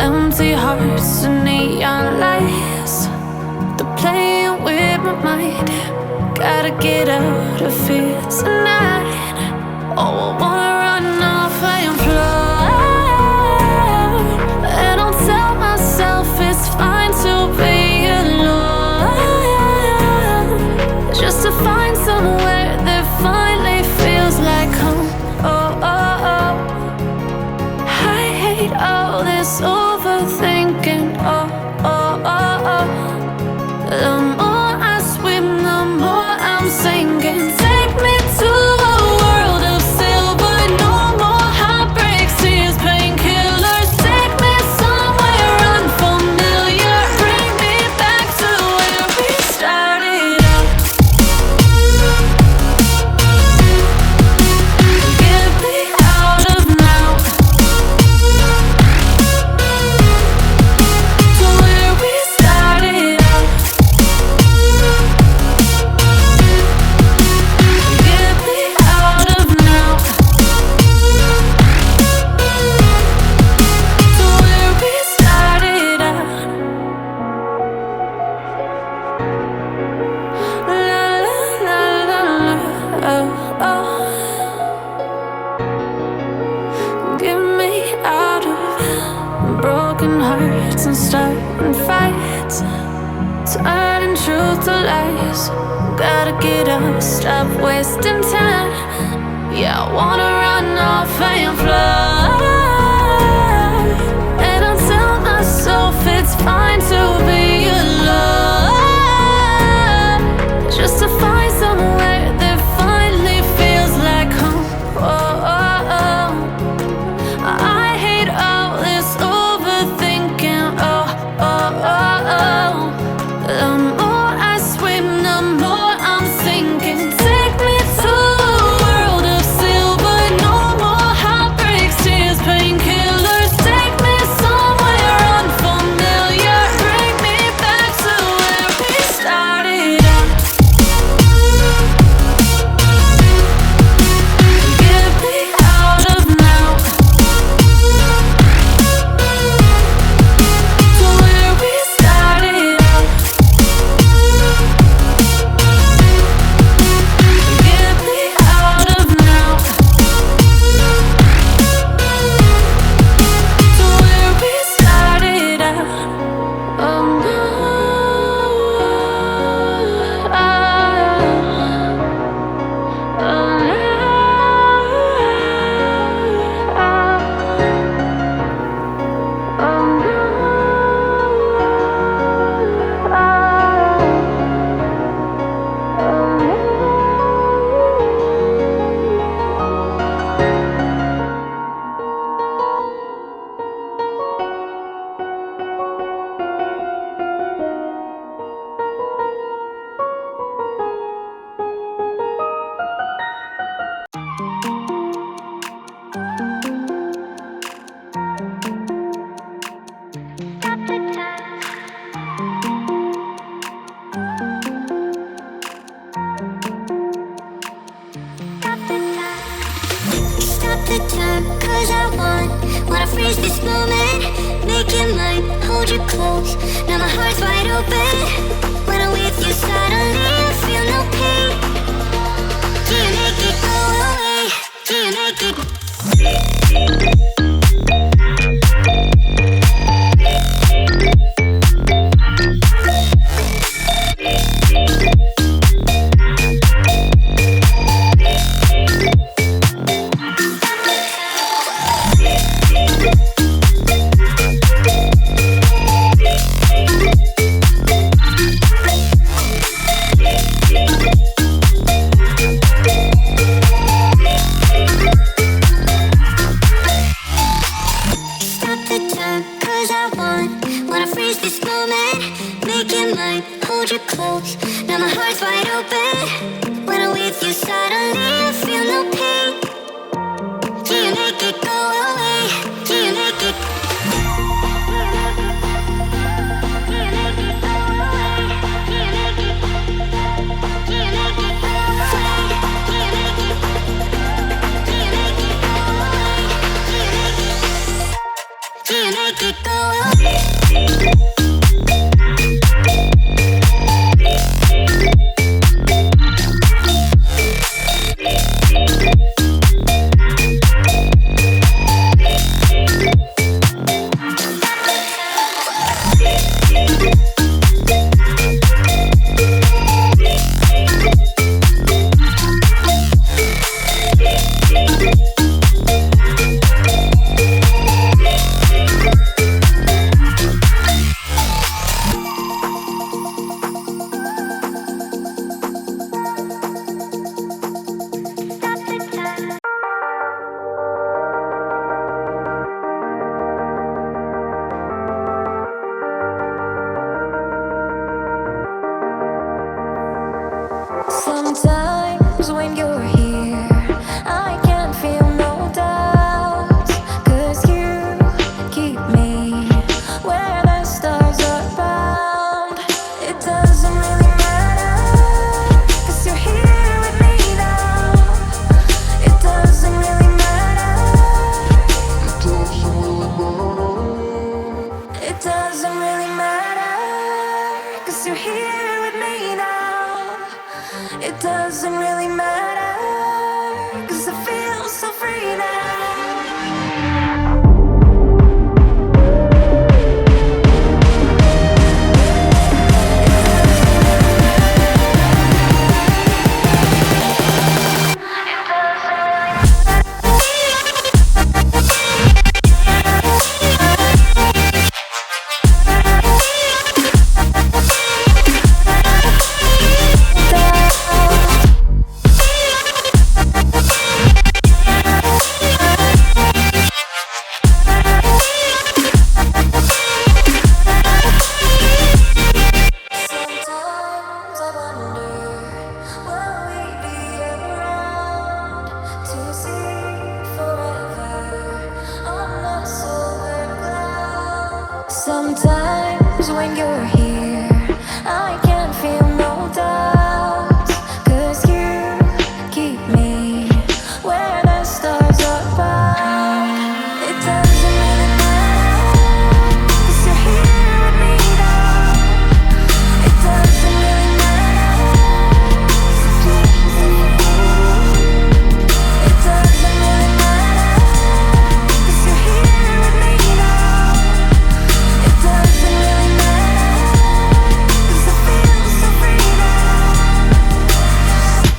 Empty hearts and neon lights, they're playing with my mind. Gotta get out of here tonight. Oh, I wanna run off and fly, and I'll tell myself it's fine to be alone, just to find somewhere that finally feels like home. Oh, oh, oh. I hate all this overthinking. Oh, oh, oh, oh. The more I swim, the more I'm sinking. Take me to a world of silver. No more heartbreaks, tears, painkillers. Take me somewhere unfamiliar. Bring me back to where we started out. Get me out of now, to where we started out. Get me out of now, to where we started out. La la la la la, oh, oh. Get me out of broken hearts and starting fights, turning truth to lies. Gotta get up, stop wasting time. Yeah, I wanna run off and fly, and I'll tell myself it's fine to be alone, just to find somewhere that finally feels like home. Oh, oh, oh. I hate all this overthinking. Oh, oh, oh, oh. The more I swim, the more I'm sinking. Take me to a world of silver. No more heartbreaks, tears, painkillers. Take me somewhere unfamiliar. Bring me back to where we started out. Get me out of now, to where we started out. Get me out of now, to where we started out. Oh no, oh Stop the time, 'cause I wanna freeze this moment. Make it mine, hold you close. Now my heart's wide open. When I'm with you, suddenly I feel no pain. Do you make it go away? Do you make it? Stop the time, 'cause I wanna freeze this moment. Make it mine, hold you close. Now my heart's wide open. When I'm with you, suddenly I feel no pain. Do you make it go away? Do you make it? Do you make it go away? Do you make it? Do you make it go away? Do you make it? Do you make it go away? Do you make it? Do you make it go away? It doesn't really matter, 'cause I feel so free now. Sometimes when you're here